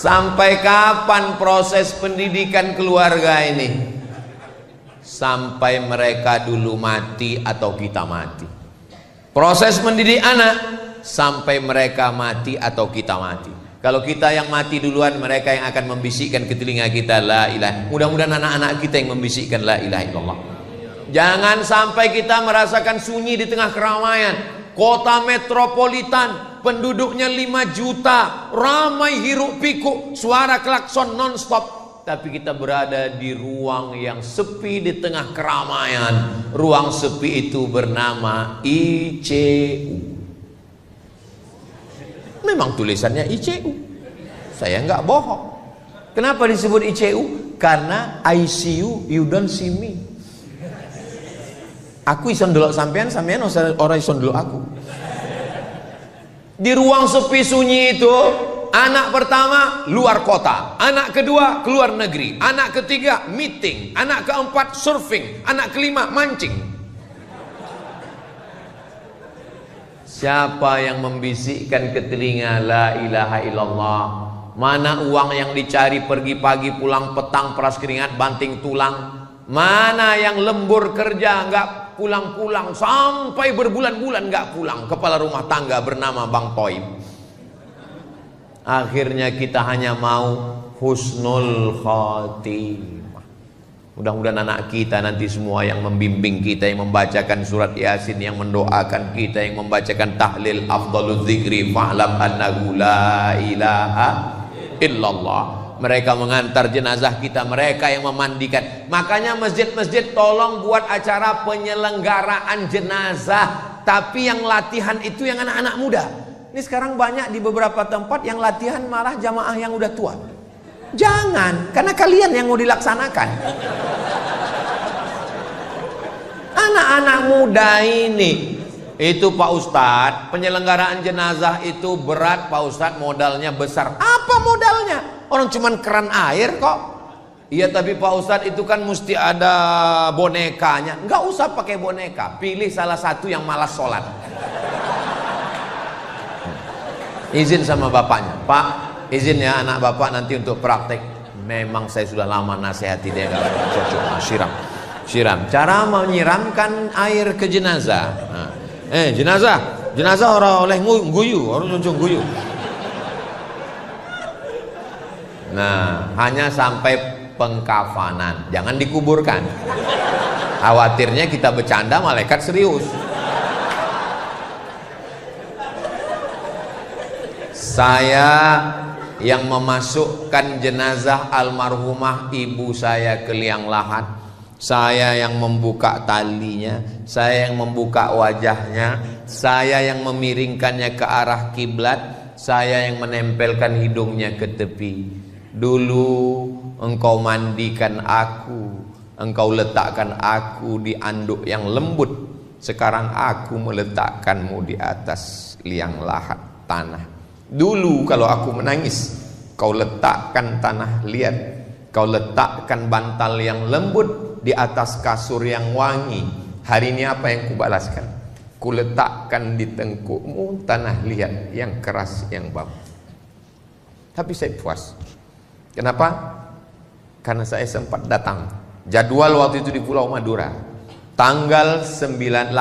Sampai kapan proses pendidikan keluarga ini? Sampai mereka dulu mati atau kita mati. Proses mendidik anak sampai mereka mati atau kita mati. Kalau kita yang mati duluan, mereka yang akan membisikkan ke telinga kita la ilaha. Mudah-mudahan anak-anak kita yang membisikkan la ilaha illallah. Jangan sampai kita merasakan sunyi di tengah keramaian. Kota metropolitan, penduduknya 5 juta, ramai hiruk pikuk, suara klakson non-stop. Tapi kita berada di ruang yang sepi di tengah keramaian. Ruang sepi itu bernama ICU. Memang tulisannya ICU, saya nggak bohong. Kenapa disebut ICU? Karena ICU, you don't see me. Aku ison delok sampean, sampean orang ison delok aku. Di ruang sepi sunyi itu, anak pertama luar kota, anak kedua keluar negeri, anak ketiga meeting, anak keempat surfing, anak kelima mancing. Siapa yang membisikkan ke telinga la ilaha illallah? Mana uang yang dicari pergi pagi pulang petang, peras keringat banting tulang? Mana yang lembur kerja nggak pulang-pulang sampai berbulan-bulan nggak pulang, kepala rumah tangga bernama Bang Toib? Akhirnya kita hanya mau husnul khatimah. Mudah-mudahan anak kita nanti semua yang membimbing kita, yang membacakan surat Yasin, yang mendoakan kita, yang membacakan tahlil afdhaluz zikri fa'lam annahu la ilaha illallah. Mereka mengantar jenazah kita, mereka yang memandikan. Makanya masjid-masjid tolong buat acara penyelenggaraan jenazah, tapi yang latihan itu yang anak-anak muda. Ini sekarang banyak di beberapa tempat yang latihan malah jamaah yang udah tua. Jangan, karena kalian yang mau dilaksanakan. Anak-anak muda ini, itu Pak Ustadz, penyelenggaraan jenazah itu berat Pak Ustadz, modalnya besar. Apa modalnya? Orang cuman keran air kok. Iya tapi Pak Ustadz itu kan mesti ada bonekanya. Nggak usah pakai boneka, pilih salah satu yang malas sholat. Izin sama bapaknya, Pak, izin ya anak bapak nanti untuk praktek. Memang saya sudah lama nasihati dia, gak cocok. Siram. Cara menyiramkan air ke jenazah. Nah, jenazah orang oleh guyu, orang ujung guyu. Nah, hanya sampai pengkafanan, jangan dikuburkan. Khawatirnya kita bercanda malaikat serius. Saya yang memasukkan jenazah almarhumah ibu saya ke liang lahat, saya yang membuka talinya, saya yang membuka wajahnya, saya yang memiringkannya ke arah kiblat, saya yang menempelkan hidungnya ke tepi. Dulu engkau mandikan aku, engkau letakkan aku di anduk yang lembut, sekarang aku meletakkanmu di atas liang lahat tanah. Dulu kalau aku menangis, kau letakkan tanah liat, kau letakkan bantal yang lembut di atas kasur yang wangi. Hari ini apa yang kubalaskan? Kuletakkan di tengkukmu tanah liat yang keras, yang bau. Tapi saya puas. Kenapa? Karena saya sempat datang. Jadwal waktu itu di Pulau Madura, tanggal 18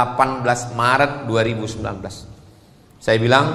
Maret 2019. Saya bilang,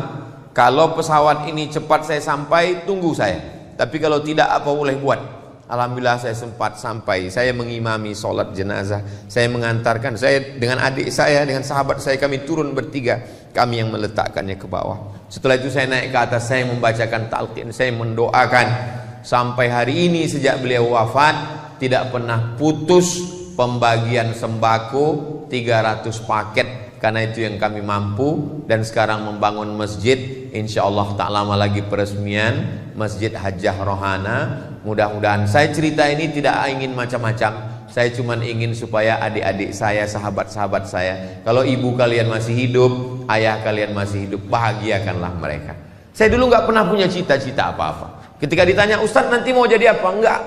kalau pesawat ini cepat saya sampai, tunggu saya. Tapi kalau tidak, apa boleh buat? Alhamdulillah saya sempat sampai. Saya mengimami sholat jenazah. Saya mengantarkan, saya dengan adik saya, dengan sahabat saya, kami turun bertiga. Kami yang meletakkannya ke bawah. Setelah itu saya naik ke atas, saya membacakan talqin, saya mendoakan. Sampai hari ini sejak beliau wafat, tidak pernah putus pembagian sembako 300 paket. Karena itu yang kami mampu. Dan sekarang membangun masjid, insya Allah tak lama lagi peresmian Masjid Hajjah Rohana. Mudah-mudahan, saya cerita ini tidak ingin macam-macam. Saya cuma ingin supaya adik-adik saya, sahabat-sahabat saya, kalau ibu kalian masih hidup, ayah kalian masih hidup, bahagiakanlah mereka. Saya dulu nggak pernah punya cita-cita apa-apa. Ketika ditanya, Ustadz nanti mau jadi apa? Enggak.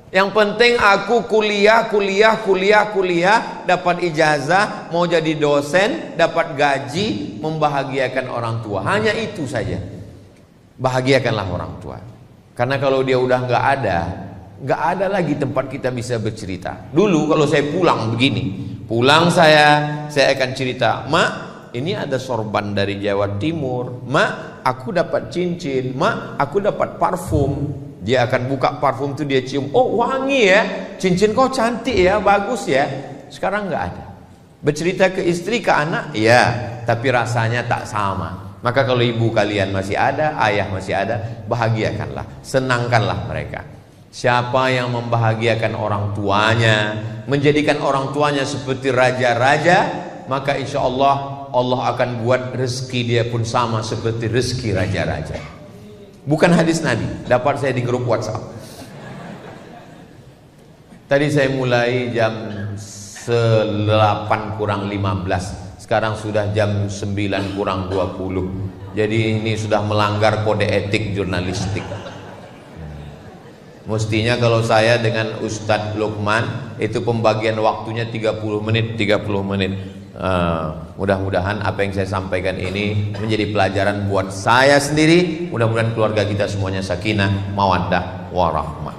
Yang penting aku kuliah, dapat ijazah, mau jadi dosen, dapat gaji, membahagiakan orang tua. Hanya itu saja. Bahagiakanlah orang tua. Karena kalau dia udah nggak ada lagi tempat kita bisa bercerita. Dulu kalau saya pulang begini, pulang saya akan cerita, Mak, ini ada sorban dari Jawa Timur, Mak, aku dapat cincin, Mak, aku dapat parfum. Dia akan buka parfum itu, dia cium, oh wangi ya, cincin kau cantik ya, bagus ya. Sekarang nggak ada. Bercerita ke istri, ke anak, ya, tapi rasanya tak sama. Maka kalau ibu kalian masih ada, ayah masih ada, bahagiakanlah, senangkanlah mereka. Siapa yang membahagiakan orang tuanya, menjadikan orang tuanya seperti raja-raja, maka insya Allah Allah akan buat rezeki dia pun sama seperti rezeki raja-raja. Bukan hadis Nabi, dapat saya di grup WhatsApp. Tadi saya mulai jam 8 kurang 15. Sekarang sudah jam 9 kurang 20. Jadi ini sudah melanggar kode etik jurnalistik. Mestinya kalau saya dengan Ustadz Lukman itu pembagian waktunya 30 menit. Mudah-mudahan apa yang saya sampaikan ini menjadi pelajaran buat saya sendiri. Mudah-mudahan keluarga kita semuanya sakinah, mawaddah, warahmah.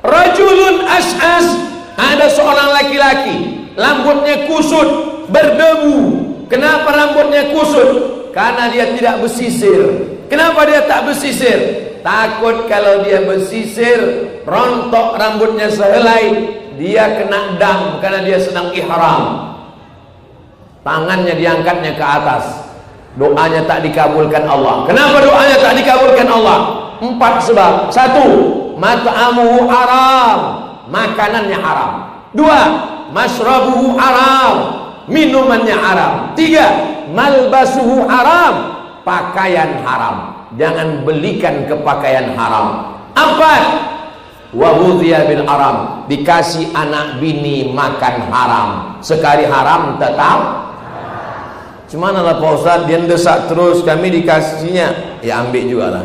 Rajulun as'as, ada seorang laki-laki, rambutnya kusut, berdebu. Kenapa rambutnya kusut? Karena dia tidak bersisir. Kenapa dia tak bersisir? Takut kalau dia bersisir, rontok rambutnya sehelai, dia kena dam karena dia sedang ihram. Tangannya diangkatnya ke atas, doanya tak dikabulkan Allah. Kenapa doanya tak dikabulkan Allah? 4 sebab. 1, mat'amuhu haram, makanannya haram. 2, masrabuhu haram, minumannya haram. 3, malbasuhu haram, pakaian haram. Jangan belikan ke pakaian haram. 4, wa ghudhiya bil haram, dikasih anak bini makan haram. Sekali haram tetap. Cuman lah Pak Ustaz, dia desak terus, kami dikasihnya, ya ambil juga lah.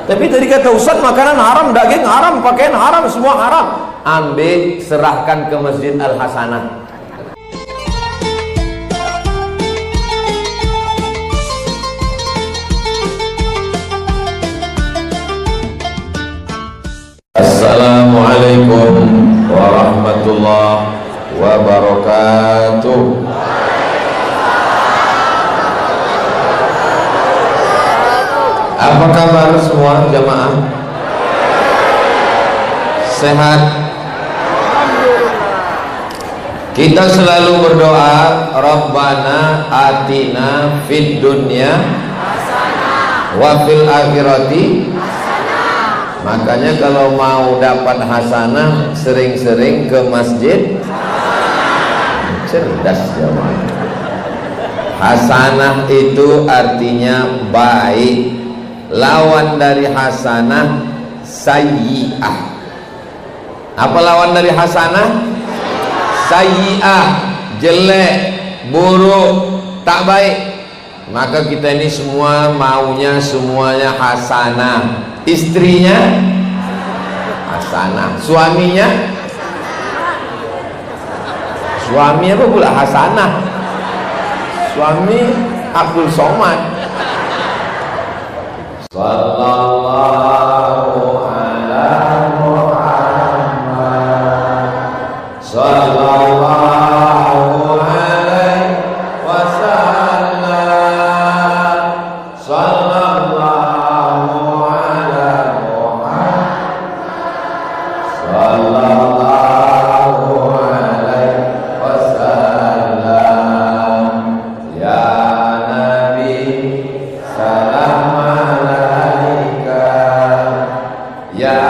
Tapi tadi kata Ustaz makanan haram, daging haram, pakaian haram, semua haram. Ambil, serahkan ke Masjid Al-Hasanah. Assalamualaikum warahmatullahi wabarakatuh. Apa kabar semua jamaah? Sehat? Kita selalu berdoa, Rabbana atina fid dunya wa fil akhirati. Makanya kalau mau dapat hasanah, sering-sering ke masjid. Cerdas jamaah. Hasanah itu artinya baik. Lawan dari hasanah sayyi'ah. Apa lawan dari hasanah? Sayyi'ah, jelek, buruk, tak baik. Maka kita ini semua maunya semuanya hasanah. Istrinya hasanah, suaminya suami apa pula hasanah? Suami Abdul Somad. Sallallahu ala Muhammad, sallallahu alaihi wasallam, sallallahu ala Muhammad, sallallahu alaihi wasallam. Ya Nabi, salam alaika. Ya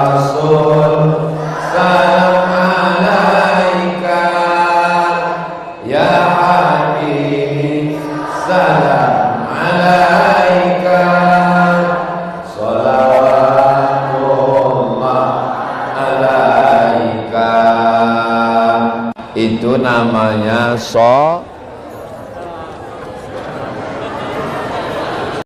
Rasul, salam alaika. Ya Habib, salam alaika. Salawatullah alaika. Itu namanya